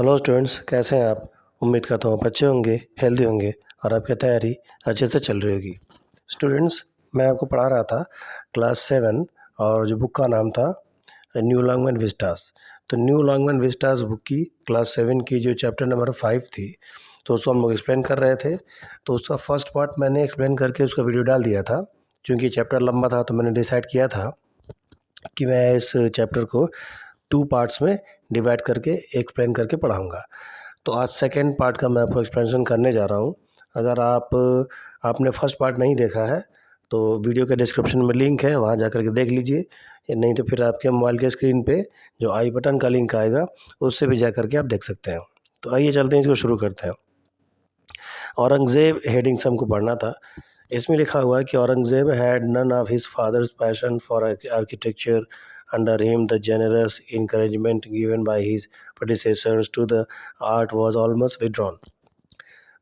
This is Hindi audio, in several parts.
हेलो स्टूडेंट्स, कैसे हैं आप। उम्मीद करता हूँ आप अच्छे होंगे, हेल्दी होंगे और आपकी तैयारी अच्छे से चल रही होगी। स्टूडेंट्स, मैं आपको पढ़ा रहा था क्लास 7 और जो बुक का नाम था न्यू लॉन्गमैन विस्टास। तो न्यू लॉन्गमैन विस्टास बुक की क्लास 7 की जो चैप्टर नंबर 5 थी, तो उसको हम लोग एक्सप्लेन कर रहे थे। तो उसका फर्स्ट पार्ट मैंने एक्सप्लेन करके उसका वीडियो डाल दिया था। क्योंकि चैप्टर लंबा था तो मैंने डिसाइड किया था कि मैं इस चैप्टर को 2 पार्ट्स में डिवाइड करके एक्सप्लेन करके पढ़ाऊँगा। तो आज सेकेंड पार्ट का मैं आपको एक्सप्लेनेशन करने जा रहा हूँ। अगर आपने फर्स्ट पार्ट नहीं देखा है तो वीडियो के डिस्क्रिप्शन में लिंक है, वहाँ जा कर के देख लीजिए। या नहीं तो फिर आपके मोबाइल के स्क्रीन पे जो आई बटन का लिंक आएगा उससे भी जा कर के आप देख सकते हैं। तो आइए चलते हैं, इसको शुरू करते हैं। औरंगज़ेब हेडिंग से हमको पढ़ना था। इसमें लिखा हुआ है कि Aurangzeb had none of his father's passion for architecture. Under him, the generous encouragement given by his predecessors to the art was almost withdrawn.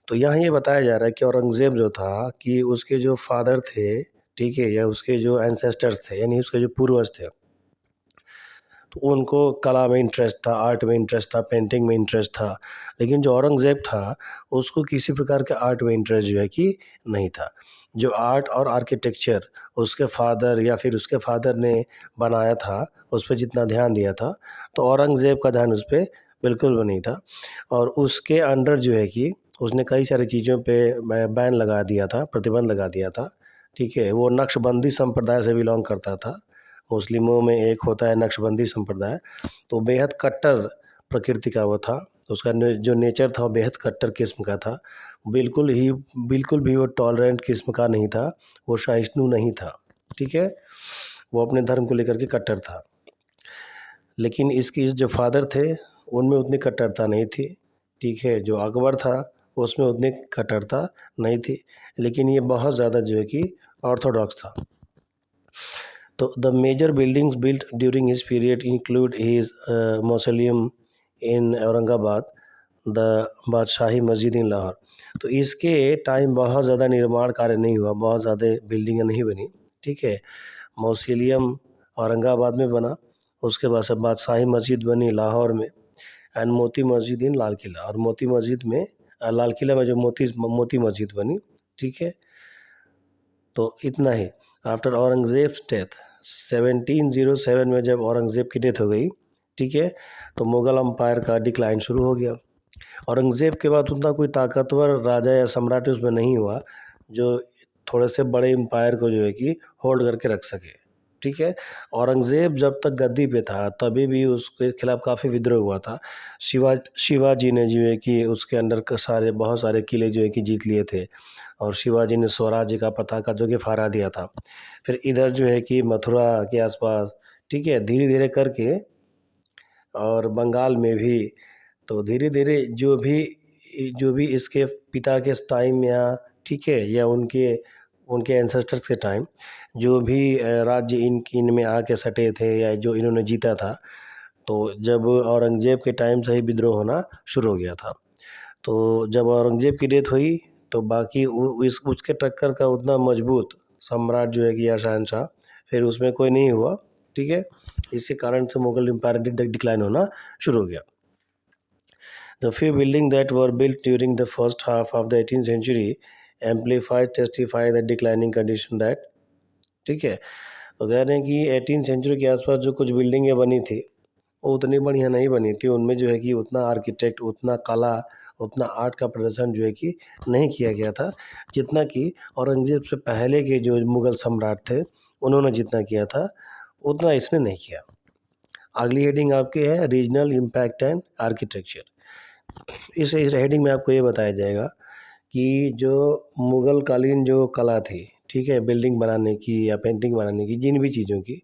तो यहाँ ये बताया जा रहा है कि औरंगज़ेब जो था कि उसके जो फादर थे, ठीक है, या उसके जो एंसेस्टर्स थे, यानी उसके जो पूर्वज थे, तो उनको कला में इंटरेस्ट था, आर्ट में इंटरेस्ट था, पेंटिंग में इंटरेस्ट था। लेकिन जो औरंगज़ेब था उसको किसी प्रकार के आर्ट में इंटरेस्ट जो है कि नहीं था। जो आर्ट और आर्किटेक्चर उसके फादर या फिर उसके फादर ने बनाया था, उस पे जितना ध्यान दिया था, तो औरंगज़ेब का ध्यान उस पे बिल्कुल भी नहीं था। और उसके अंडर जो है कि उसने कई सारी चीज़ों पे बैन लगा दिया था, प्रतिबंध लगा दिया था, ठीक है। वो नक्शबंदी संप्रदाय से बिलॉन्ग करता था। मुस्लिमों में एक होता है नक्शबंदी संप्रदाय, तो बेहद कट्टर प्रकृति का वो था। उसका जो नेचर था वो बेहद कट्टर किस्म का था। बिल्कुल भी वो टॉलरेंट किस्म का नहीं था, वो सहिष्णु नहीं था, ठीक है। वो अपने धर्म को लेकर के कट्टर था। लेकिन इसकी जो फादर थे उनमें उतनी कट्टरता नहीं थी, ठीक है। जो अकबर था उसमें उतनी कट्टरता नहीं थी, लेकिन ये बहुत ज़्यादा जो है कि ऑर्थोडॉक्स था। तो the major buildings built during his period include his mausoleum in Aurangabad, the Badshahi Masjid in Lahore. तो इसके टाइम बहुत ज़्यादा निर्माण कार्य नहीं हुआ, बहुत ज़्यादा बिल्डिंगें नहीं बनी, ठीक है। मौसोलियम औरंगाबाद में बना, उसके बाद से बादशाही मस्जिद बनी लाहौर में, एंड मोती मस्जिद इन लाल किला। और मोती मस्जिद में लाल किला में जो मोती मस्जिद बनी, ठीक है। तो इतना ही। आफ्टर औरंगज़ेब डेथ 1707 में जब औरंगज़ेब की डेथ हो गई, ठीक है, तो मुग़ल अम्पायर का डिक्लाइन शुरू हो गया। औरंगज़ेब के बाद उतना कोई ताकतवर राजा या सम्राट उसमें नहीं हुआ जो थोड़े से बड़े एम्पायर को जो है कि होल्ड करके रख सके, ठीक है। औरंगज़ेब जब तक गद्दी पे था तभी भी उसके खिलाफ काफ़ी विद्रोह हुआ था। शिवाजी ने जो है कि उसके अंडर बहुत सारे किले जो है कि जीत लिए थे, और शिवाजी ने स्वराज्य का पताका जो कि फहरा दिया था। फिर इधर जो है कि मथुरा के आसपास, ठीक है, धीरे धीरे करके, और बंगाल में भी, तो धीरे धीरे जो भी इसके पिता के टाइम या, ठीक है, या उनके उनके एंसेस्टर्स के टाइम जो भी राज्य इनमें आके सटे थे या जो इन्होंने जीता था, तो जब औरंगज़ेब के टाइम से ही विद्रोह होना शुरू हो गया था। तो जब औरंगज़ेब की डेथ हुई तो बाकी उसके टक्कर का उतना मजबूत सम्राट जो है कि या शहंशाह फिर उसमें कोई नहीं हुआ, ठीक है। इसी कारण से मुगल एम्पायर डिक्लाइन होना शुरू हो गया। The few buildings that were built during the first half of the 18th century testify the declining condition that, ठीक है। तो कह रहे हैं कि 18th सेंचुरी के आसपास जो कुछ बिल्डिंगें बनी थी वो उतनी बढ़िया नहीं बनी थी। उनमें जो है कि उतना आर्किटेक्ट, उतना कला, उतना आर्ट का प्रदर्शन जो है कि नहीं किया गया था, जितना कि औरंगज़ेब से पहले के जो मुग़ल सम्राट थे उन्होंने जितना किया था उतना इसने नहीं किया। अगली हेडिंग आपकी है रीजनल इम्पैक्ट एंड आर्किटेक्चर। इस हेडिंग में आपको ये बताया जाएगा कि जो मुग़ल कालीन जो कला थी, ठीक है, बिल्डिंग बनाने की या पेंटिंग बनाने की, जिन भी चीज़ों की,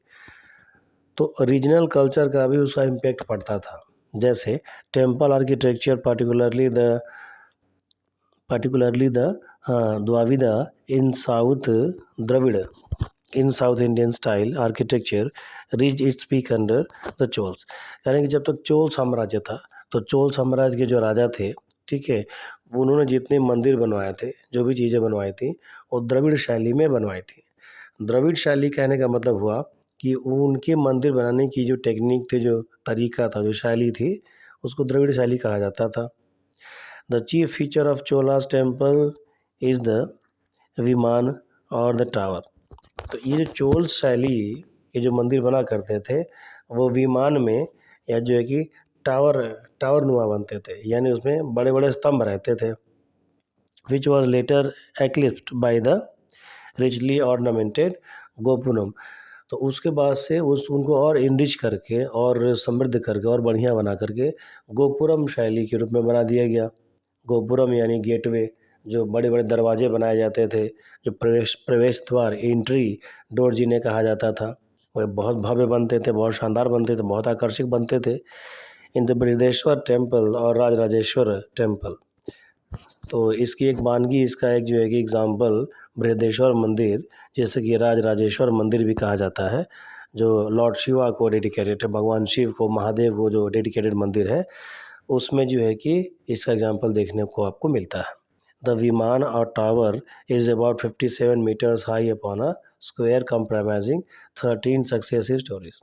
तो रीजनल कल्चर का भी उसका इम्पैक्ट पड़ता था। जैसे टेम्पल आर्किटेक्चर particularly the द्वाविदा in south Indian style architecture reach its peak under the Cholas. यानी कि जब तक चोल साम्राज्य था तो चोल साम्राज्य के जो राजा थे, ठीक है, उन्होंने जितने मंदिर बनवाए थे, जो भी चीज़ें बनवाई थी, वो द्रविड़ शैली में बनवाई थी। द्रविड़ शैली कहने का मतलब हुआ कि उनके मंदिर बनाने की जो टेक्निक थी, जो तरीका था, जो शैली थी, उसको द्रविड़ शैली कहा जाता था। The chief feature of Cholas temple is the vimana और द टावर। तो ये जो चोल शैली के जो मंदिर बना करते थे वो विमान में या जो है कि टावर नुमा बनते थे, यानी उसमें बड़े बड़े स्तंभ रहते थे, which was later eclipsed by the richly ornamented gopuram. तो उसके बाद से उनको और इनरिच करके और समृद्ध करके और बढ़िया बना करके गोपुरम शैली के रूप में बना दिया गया। गोपुरम यानी गेटवे, जो बड़े बड़े दरवाजे बनाए जाते थे, जो प्रवेश द्वार, एंट्री डोर जिन्हें कहा जाता था, वह बहुत भव्य बनते थे, बहुत शानदार बनते थे, बहुत आकर्षक बनते थे। इन द बृहदेश्वर टेम्पल और राजराजेश्वर टेम्पल, तो इसकी एक वानगी, इसका एक जो है कि एग्जाम्पल बृहदेश्वर मंदिर, जैसे कि राजराजेश्वर मंदिर भी कहा जाता है, जो लॉर्ड शिवा को डेडिकेटेड है, भगवान शिव को, महादेव को जो डेडिकेटेड मंदिर है, उसमें जो है कि इसका एग्जाम्पल देखने को आपको मिलता है। The vimana or tower is about 57 metres high upon a square comprising 13 successive storeys.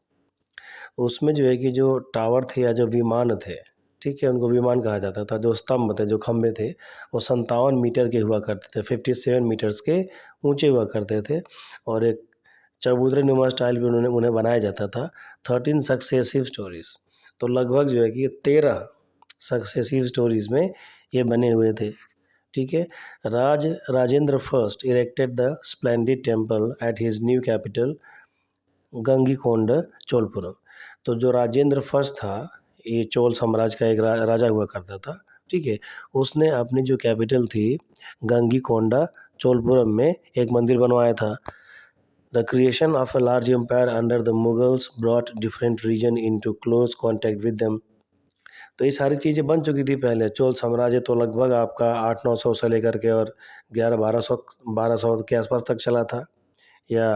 उसमें जो है कि जो टावर थे या जो विमान थे, ठीक है, उनको विमान कहा जाता था, जो स्तंभ थे, जो खंभे थे, वो 57 मीटर के हुआ करते थे, 57 मीटर्स के ऊंचे हुआ करते थे, और एक चबूतरे नुमा स्टाइल में उन्हें बनाया जाता था। 13 सक्सेसिव स्टोरीज, तो लगभग जो है कि 13 सक्सेसिव स्टोरीज में ये बने हुए थे। ठीक है। Rajendra first erected the splendid temple at his new capital Gangaikonda Cholapuram. तो जो राजेंद्र फर्स्ट था, ये चोल साम्राज्य का एक राजा हुआ करता था, ठीक है, उसने अपनी जो कैपिटल थी गंगीकोंडा चोलपुरम में एक मंदिर बनवाया था। The creation of a large empire under the Mughals brought different region into close contact with them. तो ये सारी चीज़ें बन चुकी थी पहले। चोल साम्राज्य तो लगभग आपका 800-900 से लेकर के और 1100-1200 के आसपास तक चला था, या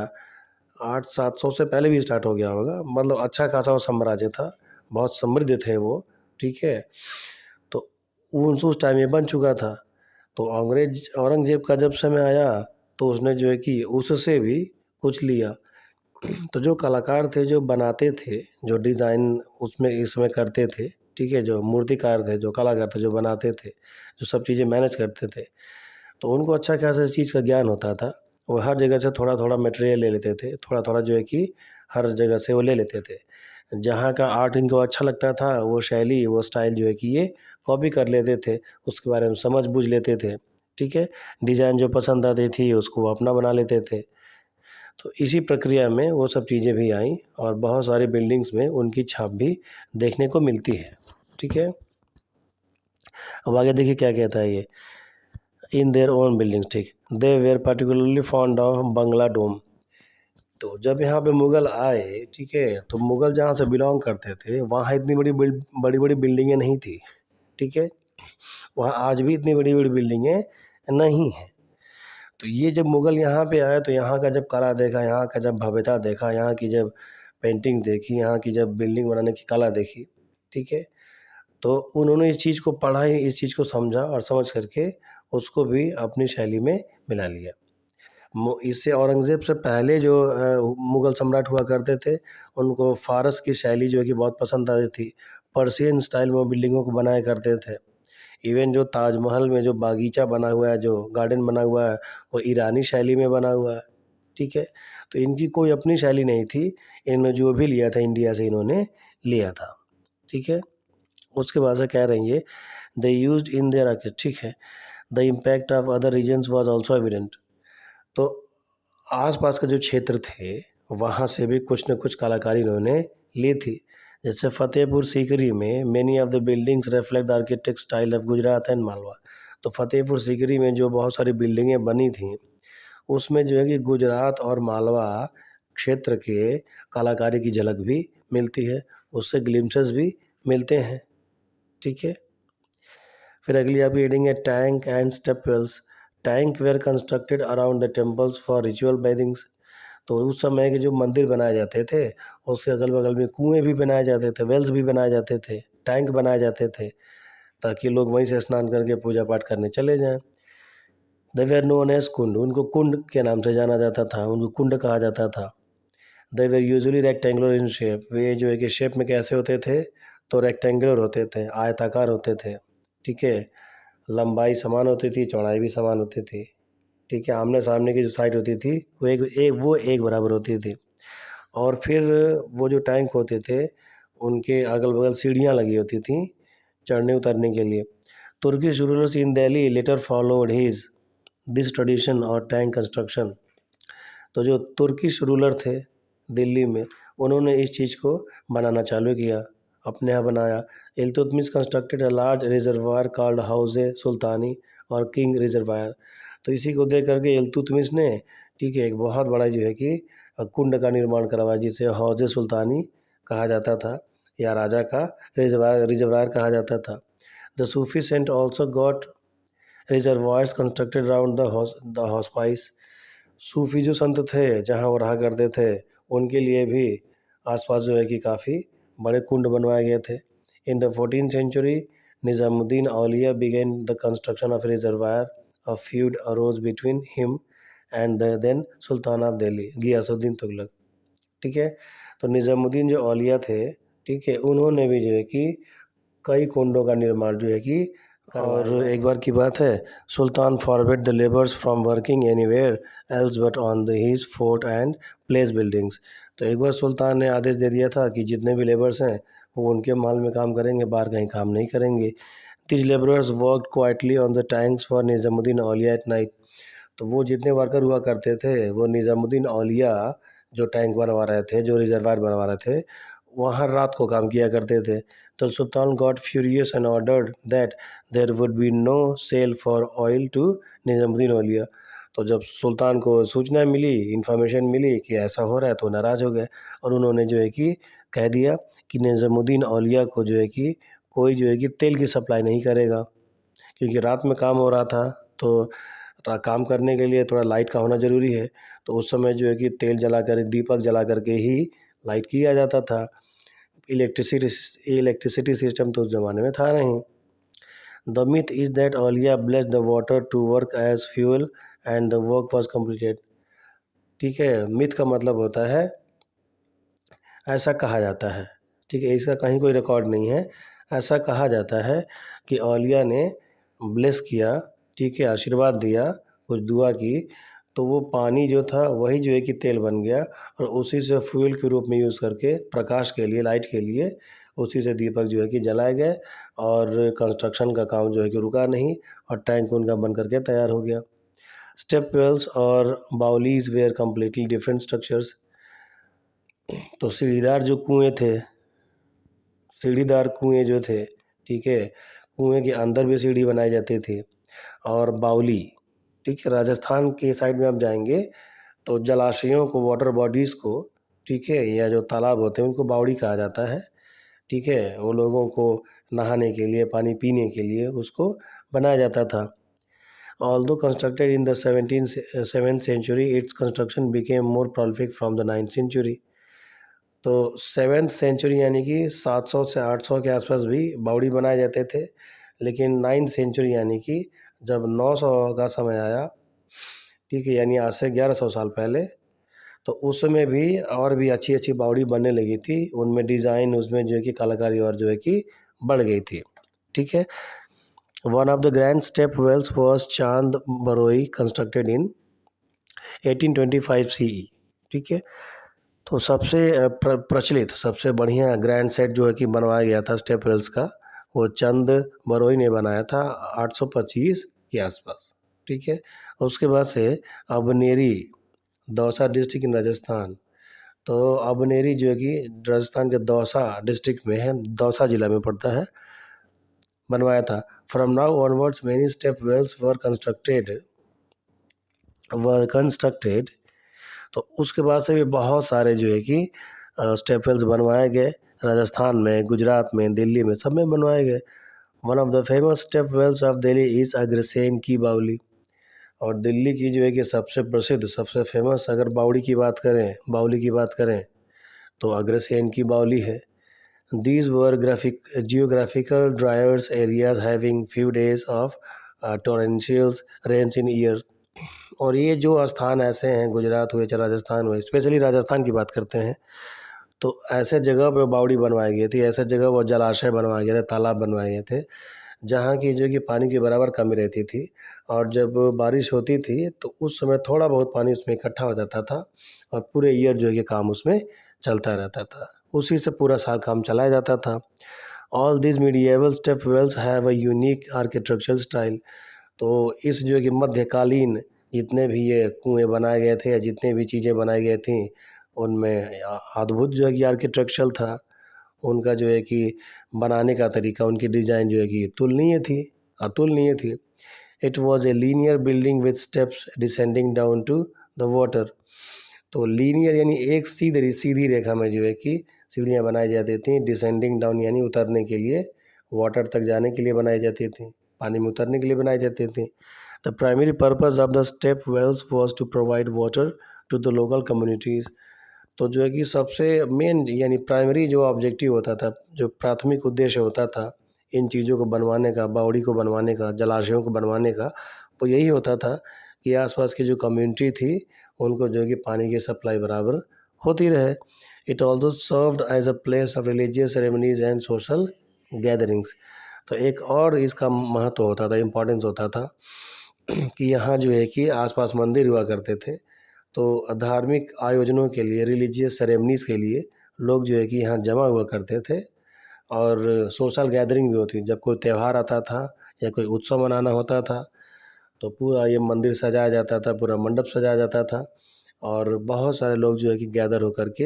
800-700 से पहले भी स्टार्ट हो गया होगा। मतलब अच्छा खासा वो साम्राज्य था, बहुत समृद्ध थे वो, ठीक है। तो उस टाइम ये बन चुका था। तो औरंगजेब का जब समय आया तो उसने जो है कि उससे भी कुछ लिया। तो जो कलाकार थे, जो बनाते थे, जो डिज़ाइन उसमें इसमें करते थे, ठीक है, जो मूर्तिकार थे, जो कलाकार थे, जो बनाते थे, जो सब चीज़ें मैनेज करते थे, तो उनको अच्छा खासा चीज़ का ज्ञान होता था। वो हर जगह से थोड़ा थोड़ा मटेरियल ले लेते थे, थोड़ा थोड़ा जो है कि हर जगह से वो ले लेते थे। जहाँ का आर्ट इनको अच्छा लगता था, वो शैली, वो स्टाइल जो है कि ये कॉपी कर लेते थे, उसके बारे में समझ बूझ लेते थे, ठीक है। डिज़ाइन जो पसंद आती थी उसको वो अपना बना लेते थे। तो इसी प्रक्रिया में वो सब चीज़ें भी आईं और बहुत सारी बिल्डिंग्स में उनकी छाप भी देखने को मिलती है, ठीक है। अब आगे देखिए क्या कहता है ये, इन देयर ओन बिल्डिंग्स, ठीक, दे वेयर पर्टिकुलरली फॉन्ड ऑफ बंगला डोम। तो जब यहाँ पे मुग़ल आए, ठीक है, तो मुग़ल जहाँ से बिलॉन्ग करते थे वहाँ इतनी बड़ी बड़ी बिल्डिंगें नहीं थी, ठीक है। वहाँ आज भी इतनी बड़ी बड़ी बिल्डिंगें नहीं हैं। तो ये जब मुग़ल यहाँ पे आए तो यहाँ का जब कला देखा, यहाँ का जब भव्यता देखा, यहाँ की जब पेंटिंग देखी, यहाँ की जब बिल्डिंग बनाने की कला देखी, ठीक है, तो उन्होंने इस चीज़ को पढ़ा, इस चीज़ को समझा और समझ करके उसको भी अपनी शैली में मिला लिया। इससे औरंगज़ेब से पहले जो मुग़ल सम्राट हुआ करते थे, उनको फ़ारस की शैली जो है कि बहुत पसंद आती थी। पर्शियन स्टाइल में वो बिल्डिंगों को बनाया करते थे। इवन जो ताजमहल में जो बागीचा बना हुआ है, जो गार्डन बना हुआ है, वो ईरानी शैली में बना हुआ है, ठीक है। तो इनकी कोई अपनी शैली नहीं थी, इन्होंने जो भी लिया था इंडिया से इन्होंने लिया था, ठीक है। उसके बाद से कह रहे हैं ये, they used in their architecture, ठीक है, the impact of other regions was also evident. तो आसपास के जो क्षेत्र थे वहाँ से भी कुछ न कुछ कलाकारी इन्होंने ली थी। जैसे फतेहपुर सीकरी में many of the buildings reflect the architect style of Gujarat and Malwa. तो फतेहपुर सीकरी में जो बहुत सारी बिल्डिंगें बनी थीं, उसमें जो है कि गुजरात और मालवा क्षेत्र के कलाकारी की झलक भी मिलती है, उससे ग्लिम्पसेस भी मिलते हैं, ठीक है। फिर अगली आपकी हेडिंग है tank and step wells. Tank were constructed around the temples for ritual bathings. तो उस समय के जो मंदिर बनाए जाते थे उसके अगल बगल में कुएँ भी बनाए जाते थे, वेल्स भी बनाए जाते थे, टैंक बनाए जाते थे, ताकि लोग वहीं से स्नान करके पूजा पाठ करने चले जाएँ। दे वेर नोन एज कुंड, उनको कुंड के नाम से जाना जाता था, उनको कुंड कहा जाता था। They were usually rectangular in shape, वे जो है कि शेप में कैसे होते थे, तो रेक्टेंगुलर होते थे, आयताकार होते थे, ठीक है। लंबाई समान होती थी, चौड़ाई भी समान होती थी, ठीक है। आमने सामने की जो साइड होती थी वो एक बराबर होती थी। और फिर वो जो टैंक होते थे उनके अगल बगल सीढ़ियाँ लगी होती थी चढ़ने उतरने के लिए। Turkish rulers in Delhi later followed his this tradition और टैंक कंस्ट्रक्शन। तो जो तुर्किश रूलर थे दिल्ली में, उन्होंने इस चीज़ को बनाना चालू किया, अपने यहाँ बनाया। Iltutmish constructed a large reservoir called Hauz Sultani और किंग रिजर्वायर। तो इसी को देख करके इल्तुतमिश ने, ठीक है, एक बहुत बड़ा जो है कि कुंड का निर्माण करवाया, जिसे हौज सुल्तानी कहा जाता था या राजा का रिजर्वायर कहा जाता था। The Sufi saint also got reservoirs constructed around the hospice. सूफी जो संत थे जहाँ वो रहा करते थे, उनके लिए भी आसपास जो है कि काफ़ी बड़े कुंड बनवाए गए थे। In the 14th century Nizamuddin Auliya began the construction of reservoir. A feud arose between him and the then sultan of Delhi Ghiyasuddin Tughlaq, ठीक है। तो निज़ामुद्दीन जो औलिया थे, ठीक है, उन्होंने भी जो है कि कई कुंडों का निर्माण जो है कि और एक बार की बात है, sultan forbid the labours from working anywhere else but on the his fort and place buildings. तो एक बार सुल्तान ने आदेश दे दिया था कि जितने भी लेबर्स हैं वो उनके महल में काम करेंगे, बाहर कहीं काम नहीं करेंगे। This labourers work quietly on the tanks for Nizamuddin Auliya at night. तो वो जितने वर्कर हुआ करते थे, वो निज़ामुद्दीन औलिया जो टैंक बनवा रहे थे, जो रिजर्वायर बनवा रहे थे, वहाँ रात को काम किया करते थे। तो sultan got furious and ordered that there would be no sale for oil to Nizamuddin Auliya. तो जब सुल्तान को सूचना मिली, इन्फॉर्मेशन मिली कि ऐसा हो रहा है, तो नाराज़ हो गए और उन्होंने जो है कि कह दिया कि निज़ामुद्दीन औलिया को जो है कि कोई जो है कि तेल की सप्लाई नहीं करेगा, क्योंकि रात में काम हो रहा था। तो काम करने के लिए थोड़ा लाइट का होना ज़रूरी है। तो उस समय जो है कि तेल जला कर, दीपक जला करके ही लाइट किया जाता था। इलेक्ट्रिसिटी सिस्टम तो उस ज़माने में था नहीं। The myth is that Auliya blessed the water to work as fuel and the work was completed, ठीक है। मिथ का मतलब होता है, ऐसा कहा जाता है, ठीक है, इसका कहीं कोई रिकॉर्ड नहीं है। ऐसा कहा जाता है कि औलिया ने ब्लेस किया, ठीक है, आशीर्वाद दिया, कुछ दुआ की, तो वो पानी जो था वही जो है कि तेल बन गया और उसी से फ्यूल के रूप में यूज़ करके प्रकाश के लिए, लाइट के लिए उसी से दीपक जो है कि जलाए गए और कंस्ट्रक्शन का काम जो है कि रुका नहीं और टैंक उनका बन करके तैयार हो गया। स्टेप वेल्स और baolis where completely different structures. तो सीढ़ीदार जो कुएँ थे, सीढ़ीदार कुएँ जो थे, ठीक है, कुएँ के अंदर भी सीढ़ी बनाई जाती थी। और बावली, ठीक है, राजस्थान के साइड में आप जाएंगे तो जलाशयों को, वाटर बॉडीज़ को, ठीक है, या जो तालाब होते हैं उनको बावड़ी कहा जाता है, ठीक है। वो लोगों को नहाने के लिए, पानी पीने के लिए उसको बनाया जाता था। Although constructed in the 7th century, its construction became more prolific from the 9th century. तो 7th सेंचुरी यानी कि 700 से 800 के आसपास भी बावड़ी बनाए जाते थे, लेकिन 9th सेंचुरी यानी कि जब 900 का समय आया, ठीक है, यानी आज से 1100 साल पहले, तो उसमें भी और भी अच्छी अच्छी बावड़ी बनने लगी थी। उनमें डिज़ाइन, उसमें जो है कि कलाकारी और जो है कि बढ़ गई थी, ठीक है। One of the grand step wells was Chand Baori constructed in 1825 CE, ठीक है। तो सबसे प्रचलित, सबसे बढ़िया ग्रैंड सेट जो है कि बनवाया गया था स्टेप वेल्स का, वो चंद बरोई ने बनाया था 825 के आसपास, ठीक है। उसके बाद से अबनेरी, दौसा डिस्ट्रिक्ट इन राजस्थान। तो अबनेरी जो है कि राजस्थान के दौसा डिस्ट्रिक्ट में है, दौसा जिला में पड़ता है, बनवाया था। From now onwards many step wells were constructed. तो उसके बाद से भी बहुत सारे जो है कि स्टेप वेल्स बनवाए गए, राजस्थान में, गुजरात में, दिल्ली में, सब में बनवाए गए। One of the famous step wells of Delhi is Agrasen ki Baoli. और दिल्ली की जो है कि सबसे प्रसिद्ध, सबसे फेमस अगर बावड़ी की बात करें, बावली की बात करें, तो अग्रसेन की बावली है। These were geographical driers areas having few days of torrential rains in year. और ये जो स्थान ऐसे हैं, गुजरात हुए चाहे राजस्थान हुए, स्पेशली राजस्थान की बात करते हैं, तो ऐसे जगह पे बावड़ी बनवाई गई थी, ऐसे जगह वो जलाशय बनवाए गए थे, तालाब बनवाए गए थे, जहाँ की जो कि पानी की बराबर कमी रहती थी। और जब बारिश होती थी तो उस समय थोड़ा बहुत पानी उसमें इकट्ठा हो जाता था और पूरे ईयर जो है कि काम उसमें चलता रहता था। उसी से पूरा साल काम चलाया जाता था। All these medieval step wells have a unique architectural style. तो इस जो है कि मध्यकालीन जितने भी ये कुएँ बनाए गए थे या जितनी भी चीज़ें बनाई गई थीं, उनमें अद्भुत जो है कि आर्किटेक्चरल था। उनका जो है कि बनाने का तरीका, उनकी डिज़ाइन जो है कि अतुलनीय थी। It was a linear building with steps descending down to the water. तो लीनियर यानी एक सीधी रेखा में जो है कि सीढ़ियाँ बनाई जाती थीं, डिसेंडिंग डाउन यानी उतरने के लिए, वाटर तक जाने के लिए बनाई जाती थी, पानी में उतरने के लिए बनाई जाती थी। The primary purpose of the step wells was to provide water to the local communities. तो जो है कि सबसे मेन यानी प्राइमरी जो ऑब्जेक्टिव होता था, जो प्राथमिक उद्देश्य होता था इन चीज़ों को बनवाने का, बावड़ी को बनवाने का, जलाशयों को बनवाने का, वो यही होता था कि आसपास की जो कम्युनिटी थी उनको जो है कि पानी की सप्लाई बराबर होती रहे। It also served as a place of religious ceremonies and social gatherings. तो एक और इसका महत्व होता था, इम्पोर्टेंस होता था कि यहाँ जो है कि आसपास मंदिर हुआ करते थे, तो धार्मिक आयोजनों के लिए, रिलीजियस सेरेमनीज़ के लिए लोग जो है कि यहाँ जमा हुआ करते थे। और सोशल गैदरिंग भी होती, जब कोई त्यौहार आता था या कोई उत्सव मनाना होता था तो पूरा ये मंदिर सजाया जाता था, पूरा मंडप सजाया जाता था और बहुत सारे लोग जो है कि गैदर होकर के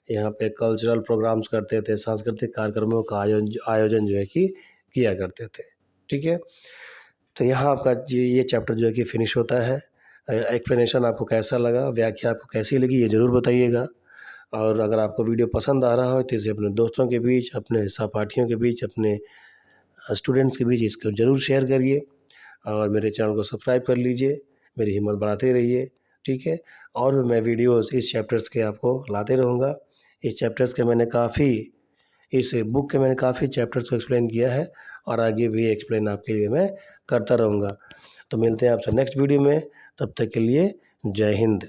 यहाँ पे कल्चरल प्रोग्राम्स करते थे, सांस्कृतिक कार्यक्रमों का आयोजन जो है कि किया करते थे। ठीक है, तो यहाँ आपका ये चैप्टर जो है कि फिनिश होता है। एक्सप्लेनेशन आपको कैसा लगा, व्याख्या आपको कैसी लगी, ये ज़रूर बताइएगा। और अगर आपको वीडियो पसंद आ रहा हो तो इसे अपने दोस्तों के बीच, अपने सहपाठियों के बीच, अपने स्टूडेंट्स के बीच इसको ज़रूर शेयर करिए और मेरे चैनल को सब्सक्राइब कर लीजिए, मेरी हिम्मत बढ़ाते रहिए। ठीक है, और भी मैं वीडियोस इस चैप्टर्स के आपको लाते रहूँगा। इस बुक के मैंने काफ़ी चैप्टर्स को एक्सप्लेन किया है और आगे भी एक्सप्लेन आपके लिए मैं करता रहूँगा। तो मिलते हैं आपसे नेक्स्ट वीडियो में, तब तक के लिए जय हिंद।